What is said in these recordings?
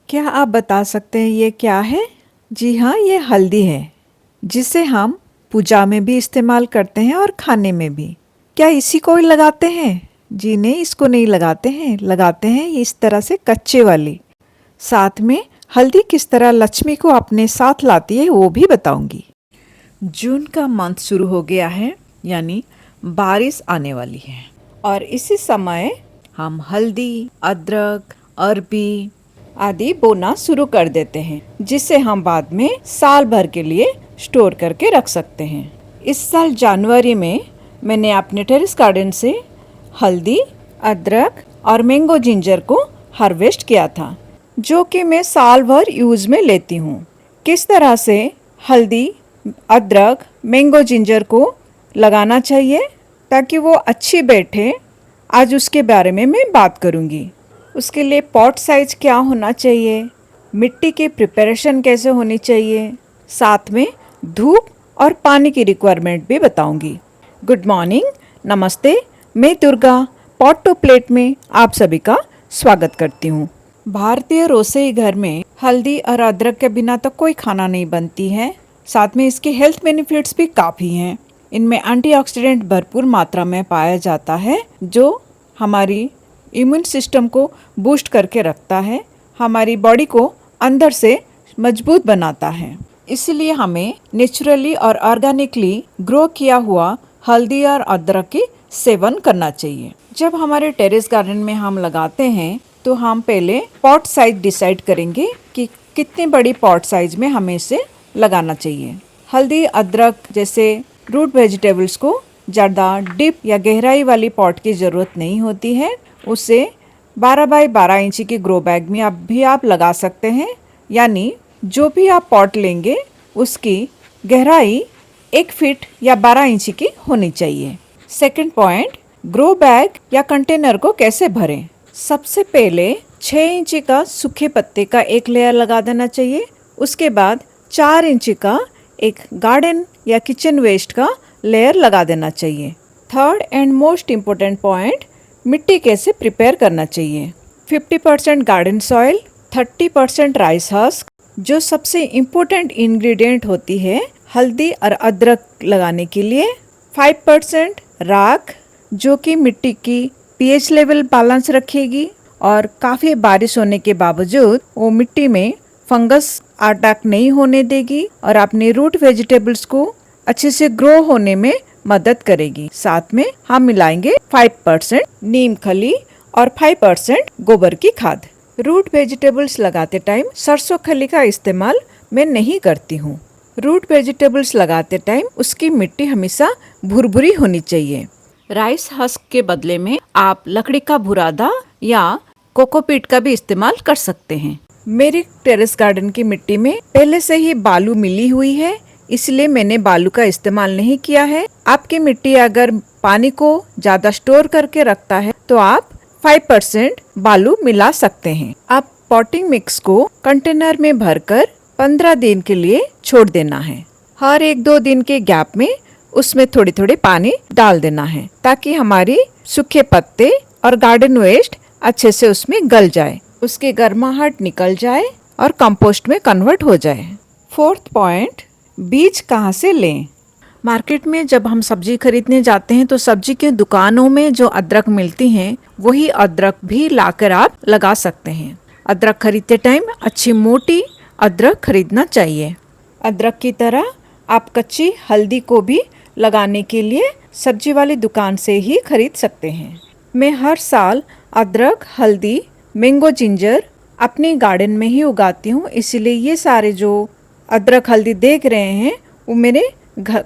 क्या आप बता सकते हैं ये क्या है? जी हाँ, ये हल्दी है, जिसे हम पूजा में भी इस्तेमाल करते हैं और खाने में भी। क्या इसी को ही लगाते हैं? जी नहीं, इसको नहीं लगाते हैं। लगाते हैं इस तरह से कच्चे वाली। साथ में हल्दी किस तरह लक्ष्मी को अपने साथ लाती है वो भी बताऊंगी। जून का मंथ शुरू हो गया है, यानी बारिश आने वाली है और इसी समय हम हल्दी, अदरक, अरबी आदि बोना शुरू कर देते हैं, जिसे हम बाद में साल भर के लिए स्टोर करके रख सकते हैं। इस साल जनवरी में मैंने अपने टेरेस गार्डन से हल्दी, अदरक और मैंगो जिंजर को हार्वेस्ट किया था, जो कि मैं साल भर यूज़ में लेती हूँ। किस तरह से हल्दी, अदरक, मैंगो जिंजर को लगाना चाहिए ताकि वो अच्छी बैठे, आज उसके बारे में मैं बात करूँगी। उसके लिए पॉट साइज क्या होना चाहिए, मिट्टी की प्रिपरेशन कैसे होनी चाहिए, साथ में धूप और पानी की रिक्वायरमेंट भी बताऊंगी। गुड मॉर्निंग, नमस्ते, मैं दुर्गा पॉट टू प्लेट में आप सभी का स्वागत करती हूँ। भारतीय रसोई घर में हल्दी और अदरक के बिना तो कोई खाना नहीं बनती है। साथ में इसके हेल्थ बेनिफिट्स भी काफ़ी हैं। इनमें एंटीऑक्सीडेंट भरपूर मात्रा में पाया जाता है, जो हमारी इम्यून सिस्टम को बूस्ट करके रखता है, हमारी बॉडी को अंदर से मजबूत बनाता है। इसलिए हमें नेचुरली और ऑर्गेनिकली ग्रो किया हुआ हल्दी और अदरक की सेवन करना चाहिए। जब हमारे टेरेस गार्डन में हम लगाते हैं तो हम पहले पॉट साइज डिसाइड करेंगे कि कितनी बड़ी पॉट साइज में हमें इसे लगाना चाहिए। हल्दी, अदरक जैसे रूट वेजिटेबल्स को ज़्यादा डीप या गहराई वाली पॉट की ज़रूरत नहीं होती है। उसे 12 बाई 12 इंच की ग्रो बैग में आप लगा सकते हैं, यानी जो भी आप पॉट लेंगे उसकी गहराई 1 फीट या 12 इंच की होनी चाहिए। सेकंड पॉइंट, ग्रो बैग या कंटेनर को कैसे भरें। सबसे पहले 6 इंच का सूखे पत्ते का एक लेयर लगा देना चाहिए। उसके बाद 4 इंच का एक गार्डन या किचन वेस्ट का लेयर लगा देना चाहिए। Third and most important point, मिट्टी कैसे प्रिपेयर करना चाहिए। 50% गार्डन सॉइल, 30% राइस हस्क, जो सबसे इम्पोर्टेंट इंग्रेडिएंट होती है हल्दी और अदरक लगाने के लिए। 5% राख, जो कि मिट्टी की पीएच लेवल बैलेंस रखेगी और काफ़ी बारिश होने के बावजूद वो मिट्टी में फंगस अटैक नहीं होने देगी और अपने रूट वेजिटेबल्स को अच्छे से ग्रो होने में मदद करेगी। साथ में हम मिलाएंगे 5% नीम खली और 5% गोबर की खाद। रूट वेजिटेबल्स लगाते टाइम सरसों खली का इस्तेमाल मैं नहीं करती हूँ। रूट वेजिटेबल्स लगाते टाइम उसकी मिट्टी हमेशा भुरभुरी होनी चाहिए। राइस हस्क के बदले में आप लकड़ी का बुरादा या कोकोपीट का भी इस्तेमाल कर सकते हैं। मेरे टेरेस गार्डन की मिट्टी में पहले से ही बालू मिली हुई है, इसलिए मैंने बालू का इस्तेमाल नहीं किया है। आपकी मिट्टी अगर पानी को ज्यादा स्टोर करके रखता है तो आप 5% बालू मिला सकते हैं। आप पॉटिंग मिक्स को कंटेनर में भरकर 15 दिन के लिए छोड़ देना है। हर 1-2 दिन के गैप में उसमें थोड़ी थोड़ी पानी डाल देना है, ताकि हमारी सूखे पत्ते और गार्डन वेस्ट अच्छे से उसमें गल जाए, उसकी गर्माहट निकल जाए और कंपोस्ट में कन्वर्ट हो जाए। फोर्थ पॉइंट, बीज कहाँ से लें। मार्केट में जब हम सब्जी खरीदने जाते हैं तो सब्जी के दुकानों में जो अदरक मिलती हैं वही अदरक भी लाकर आप लगा सकते हैं। अदरक खरीदते टाइम अच्छी मोटी अदरक खरीदना चाहिए। अदरक की तरह आप कच्ची हल्दी को भी लगाने के लिए सब्जी वाली दुकान से ही खरीद सकते हैं। मैं हर साल अदरक, हल्दी, मैंगो जिंजर अपने गार्डन में ही उगाती हूँ, इसलिए ये सारे जो अदरक हल्दी देख रहे हैं वो मेरे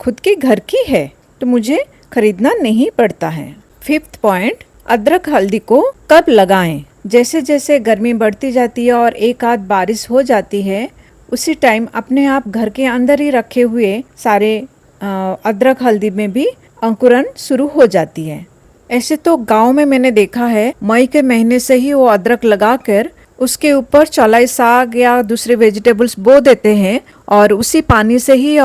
खुद के घर की है, तो मुझे खरीदना नहीं पड़ता है। फिफ्थ पॉइंट, अदरक हल्दी को कब लगाएं। जैसे जैसे गर्मी बढ़ती जाती है और एक आध बारिश हो जाती है, उसी टाइम अपने आप घर के अंदर ही रखे हुए सारे अदरक हल्दी में भी अंकुरन शुरू हो जाती है। ऐसे तो गांव में मैंने देखा है मई के महीने से ही वो अदरक लगाकर उसके ऊपर चौलाई साग या दूसरे वेजिटेबल्स बो देते हैं और उसी पानी से ही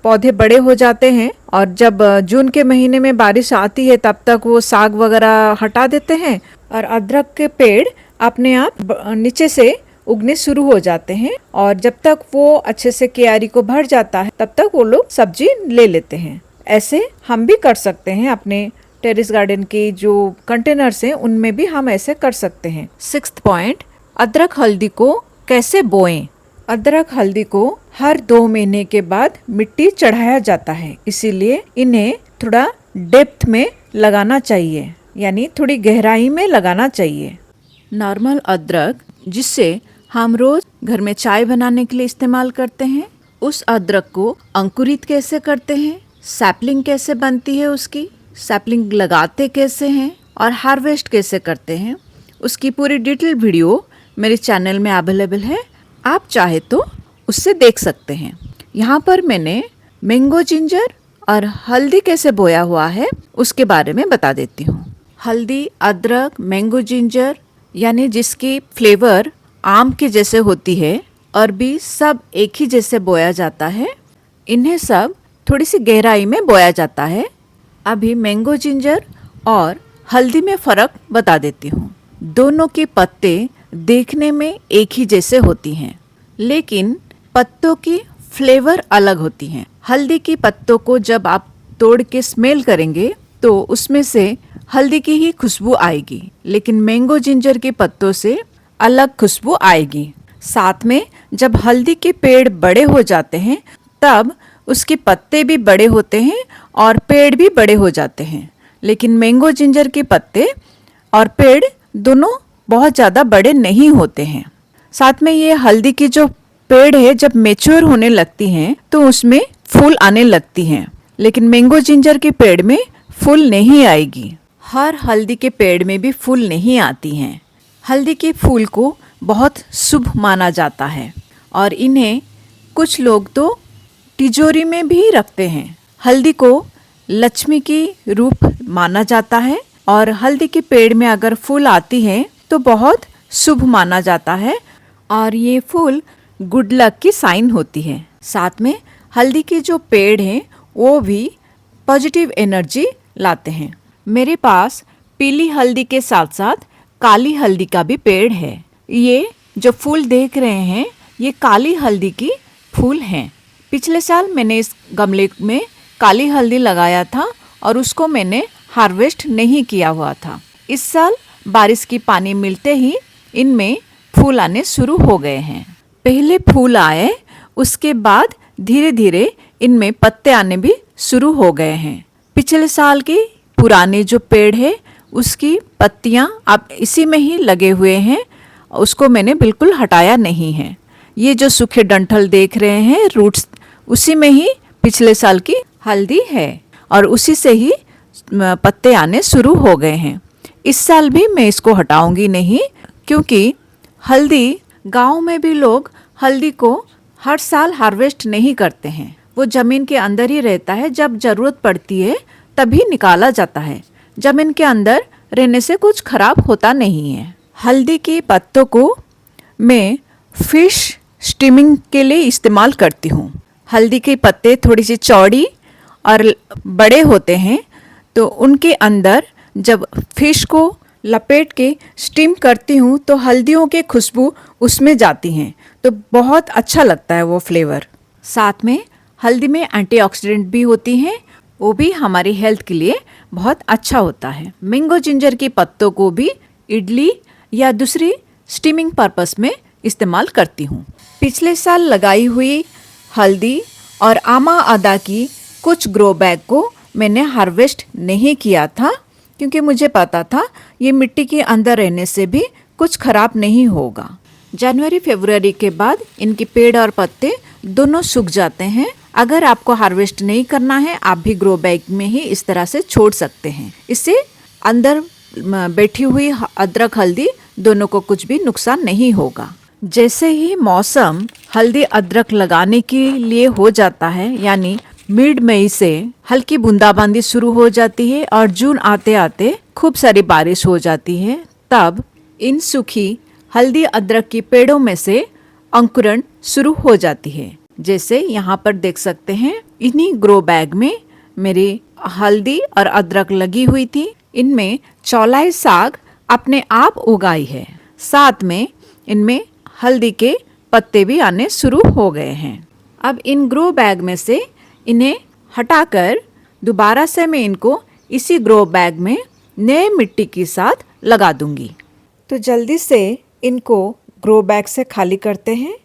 पौधे बड़े हो जाते हैं, और जब जून के महीने में बारिश आती है तब तक वो साग वगैरह हटा देते हैं और अदरक के पेड़ अपने आप नीचे से उगने शुरू हो जाते हैं और जब तक वो अच्छे से क्यारी को भर जाता है तब तक वो लोग सब्जी ले लेते हैं। ऐसे हम भी कर सकते हैं, अपने टेरेस गार्डन के जो कंटेनर्स हैं उनमें भी हम ऐसे कर सकते हैं। 6th पॉइंट, अदरक हल्दी को कैसे बोएं। अदरक हल्दी को हर 2 महीने के बाद मिट्टी चढ़ाया जाता है, इसीलिए इन्हें थोड़ा डेप्थ में लगाना चाहिए, यानी थोड़ी गहराई में लगाना चाहिए। नॉर्मल अदरक जिससे हम रोज घर में चाय बनाने के लिए इस्तेमाल करते हैं, उस अदरक को अंकुरित कैसे करते हैं, सैपलिंग कैसे बनती है, उसकी सैपलिंग लगाते कैसे हैं और हार्वेस्ट कैसे करते हैं, उसकी पूरी डिटेल वीडियो मेरे चैनल में अवेलेबल है, आप चाहे तो उससे देख सकते हैं। यहाँ पर मैंने मैंगो जिंजर और हल्दी कैसे बोया हुआ है उसके बारे में बता देती हूँ। हल्दी, अदरक, मैंगो जिंजर यानी जिसकी फ्लेवर आम के जैसे होती है और भी सब एक ही जैसे बोया जाता है, इन्हें सब थोड़ी सी गहराई में बोया जाता है। अभी मैंगो जिंजर और हल्दी में फ़र्क बता देती हूँ। दोनों के पत्ते देखने में एक ही जैसे होती हैं, लेकिन पत्तों की फ्लेवर अलग होती हैं। हल्दी की पत्तों को जब आप तोड़ के स्मेल करेंगे तो उसमें से हल्दी की ही खुशबू आएगी, लेकिन मैंगो जिंजर के पत्तों से अलग खुशबू आएगी। साथ में जब हल्दी के पेड़ बड़े हो जाते हैं तब उसके पत्ते भी बड़े होते हैं और पेड़ भी बड़े हो जाते हैं, लेकिन मैंगो जिंजर के पत्ते और पेड़ दोनों बहुत ज़्यादा बड़े नहीं होते हैं। साथ में ये हल्दी की जो पेड़ है जब मैच्योर होने लगती हैं तो उसमें फूल आने लगती हैं, लेकिन मैंगो जिंजर के पेड़ में फूल नहीं आएगी। हर हल्दी के पेड़ में भी फूल नहीं आती हैं। हल्दी के फूल को बहुत शुभ माना जाता है और इन्हें कुछ लोग तो तिजोरी में भी रखते हैं। हल्दी को लक्ष्मी की रूप माना जाता है और हल्दी के पेड़ में अगर फूल आती है तो बहुत शुभ माना जाता है और ये फूल गुड लक की साइन होती है। साथ में हल्दी के जो पेड़ हैं वो भी पॉजिटिव एनर्जी लाते हैं। मेरे पास पीली हल्दी के साथ साथ काली हल्दी का भी पेड़ है। ये जो फूल देख रहे हैं ये काली हल्दी की फूल हैं। पिछले साल मैंने इस गमले में काली हल्दी लगाया था और उसको मैंने हार्वेस्ट नहीं किया हुआ था। इस साल बारिश की पानी मिलते ही इनमें फूल आने शुरू हो गए हैं। पहले फूल आए, उसके बाद धीरे धीरे इनमें पत्ते आने भी शुरू हो गए हैं। पिछले साल के पुराने जो पेड़ है उसकी पत्तियां अब इसी में ही लगे हुए हैं, उसको मैंने बिल्कुल हटाया नहीं है। ये जो सूखे डंठल देख रहे हैं रूट्स, उसी में ही पिछले साल की हल्दी है और उसी से ही पत्ते आने शुरू हो गए हैं। इस साल भी मैं इसको हटाऊंगी नहीं, क्योंकि हल्दी गांव में भी लोग हल्दी को हर साल हार्वेस्ट नहीं करते हैं। वो ज़मीन के अंदर ही रहता है, जब ज़रूरत पड़ती है तभी निकाला जाता है। ज़मीन के अंदर रहने से कुछ खराब होता नहीं है। हल्दी के पत्तों को मैं फिश स्टीमिंग के लिए इस्तेमाल करती हूँ। हल्दी के पत्ते थोड़ी सी चौड़ी और बड़े होते हैं, तो उनके अंदर जब फिश को लपेट के स्टीम करती हूँ तो हल्दियों के खुशबू उसमें जाती हैं, तो बहुत अच्छा लगता है वो फ्लेवर। साथ में हल्दी में एंटीऑक्सीडेंट भी होती हैं, वो भी हमारी हेल्थ के लिए बहुत अच्छा होता है। मैंगो जिंजर के पत्तों को भी इडली या दूसरी स्टीमिंग पर्पस में इस्तेमाल करती हूँ। पिछले साल लगाई हुई हल्दी और आमा अदा की कुछ ग्रो बैग को मैंने हार्वेस्ट नहीं किया था, क्योंकि मुझे पता था ये मिट्टी के अंदर रहने से भी कुछ खराब नहीं होगा। जनवरी फरवरी के बाद इनके पेड़ और पत्ते दोनों सूख जाते हैं। अगर आपको हार्वेस्ट नहीं करना है, आप भी ग्रो बैग में ही इस तरह से छोड़ सकते हैं। इससे अंदर बैठी हुई अदरक हल्दी दोनों को कुछ भी नुकसान नहीं होगा। जैसे ही मौसम हल्दी अदरक लगाने के लिए हो जाता है, यानी मिड मई से हल्की बूंदाबांदी शुरू हो जाती है और जून आते आते खूब सारी बारिश हो जाती है, तब इन सूखी हल्दी अदरक के पेड़ों में से अंकुरण शुरू हो जाती है। जैसे यहाँ पर देख सकते हैं, इन्हीं ग्रो बैग में मेरी हल्दी और अदरक लगी हुई थी। इनमें चौलाई साग अपने आप उगाई है। साथ में इनमें हल्दी के पत्ते भी आने शुरू हो गए हैं। अब इन ग्रो बैग में से इन्हें हटाकर दोबारा से मैं इनको इसी ग्रो बैग में नए मिट्टी के साथ लगा दूंगी। तो जल्दी से इनको ग्रो बैग से खाली करते हैं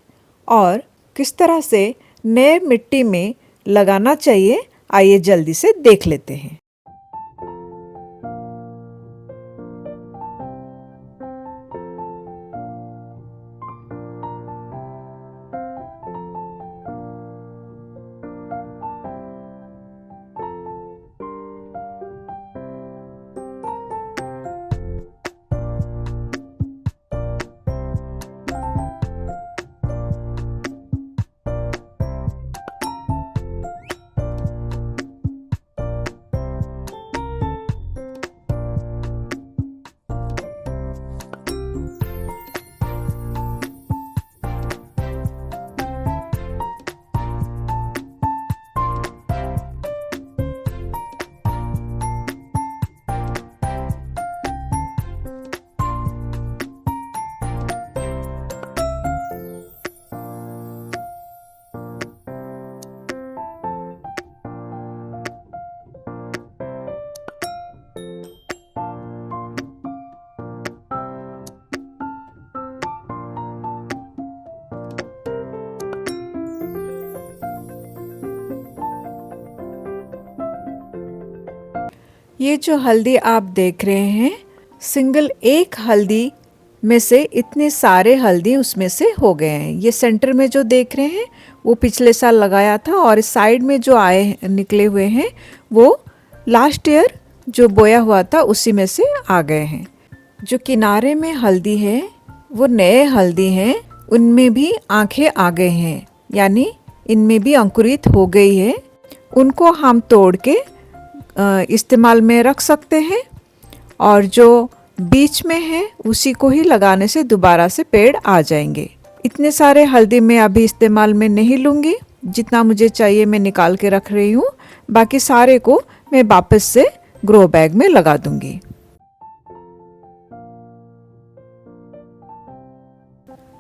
और किस तरह से नए मिट्टी में लगाना चाहिए आइए जल्दी से देख लेते हैं। ये जो हल्दी आप देख रहे हैं सिंगल एक हल्दी में से इतने सारे हल्दी उसमें से हो गए हैं। ये सेंटर में जो देख रहे हैं वो पिछले साल लगाया था और साइड में जो आए निकले हुए हैं वो लास्ट ईयर जो बोया हुआ था उसी में से आ गए हैं। जो किनारे में हल्दी है वो नए हल्दी हैं, उनमें भी आंखें आ गए हैं, यानी इनमें भी अंकुरित हो गई है। उनको हम तोड़ के इस्तेमाल में रख सकते हैं और जो बीच में है उसी को ही लगाने से दोबारा से पेड़ आ जाएंगे। इतने सारे हल्दी मैं अभी इस्तेमाल में नहीं लूँगी, जितना मुझे चाहिए मैं निकाल के रख रही हूँ। बाकी सारे को मैं वापस से ग्रो बैग में लगा दूँगी।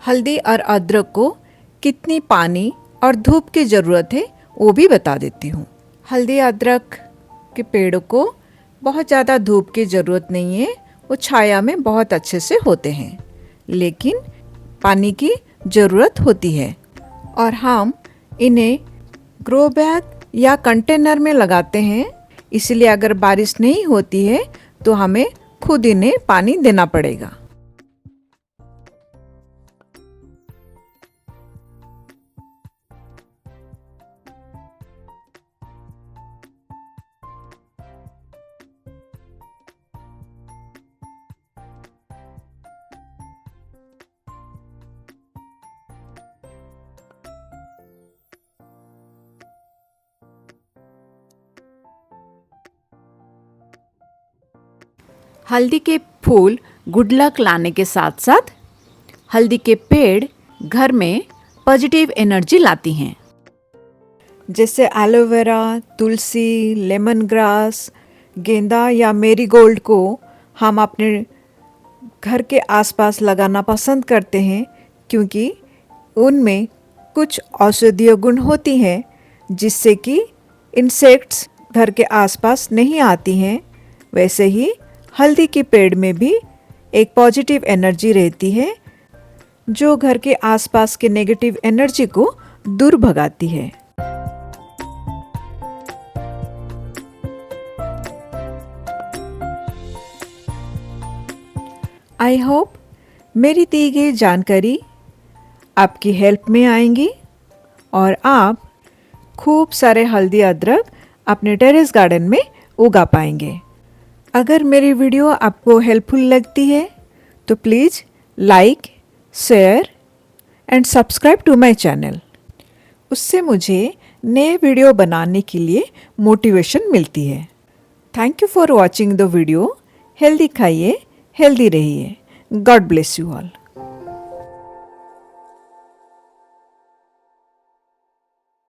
हल्दी और अदरक को कितनी पानी और धूप की ज़रूरत है वो भी बता देती हूँ। हल्दी अदरक के पेड़ों को बहुत ज़्यादा धूप की ज़रूरत नहीं है, वो छाया में बहुत अच्छे से होते हैं, लेकिन पानी की ज़रूरत होती है। और हम इन्हें ग्रो बैग या कंटेनर में लगाते हैं, इसलिए अगर बारिश नहीं होती है तो हमें खुद इन्हें पानी देना पड़ेगा। हल्दी के फूल गुड लक लाने के साथ साथ हल्दी के पेड़ घर में पॉजिटिव एनर्जी लाती हैं। जैसे एलोवेरा, तुलसी, लेमन ग्रास, गेंदा या मेरीगोल्ड को हम अपने घर के आसपास लगाना पसंद करते हैं क्योंकि उनमें कुछ औषधीय गुण होती हैं जिससे कि इंसेक्ट्स घर के आसपास नहीं आती हैं। वैसे ही हल्दी के पेड़ में भी एक पॉजिटिव एनर्जी रहती है जो घर के आसपास के नेगेटिव एनर्जी को दूर भगाती है। आई होप मेरी दी गई जानकारी आपकी हेल्प में आएंगी और आप खूब सारे हल्दी अदरक अपने टेरेस गार्डन में उगा पाएंगे। अगर मेरी वीडियो आपको हेल्पफुल लगती है तो please like, share and subscribe to my channel. उससे मुझे नए वीडियो बनाने के लिए मोटिवेशन मिलती है। Thank you for watching the video. Healthy खाइए, हेल्दी रहिए। God bless you all.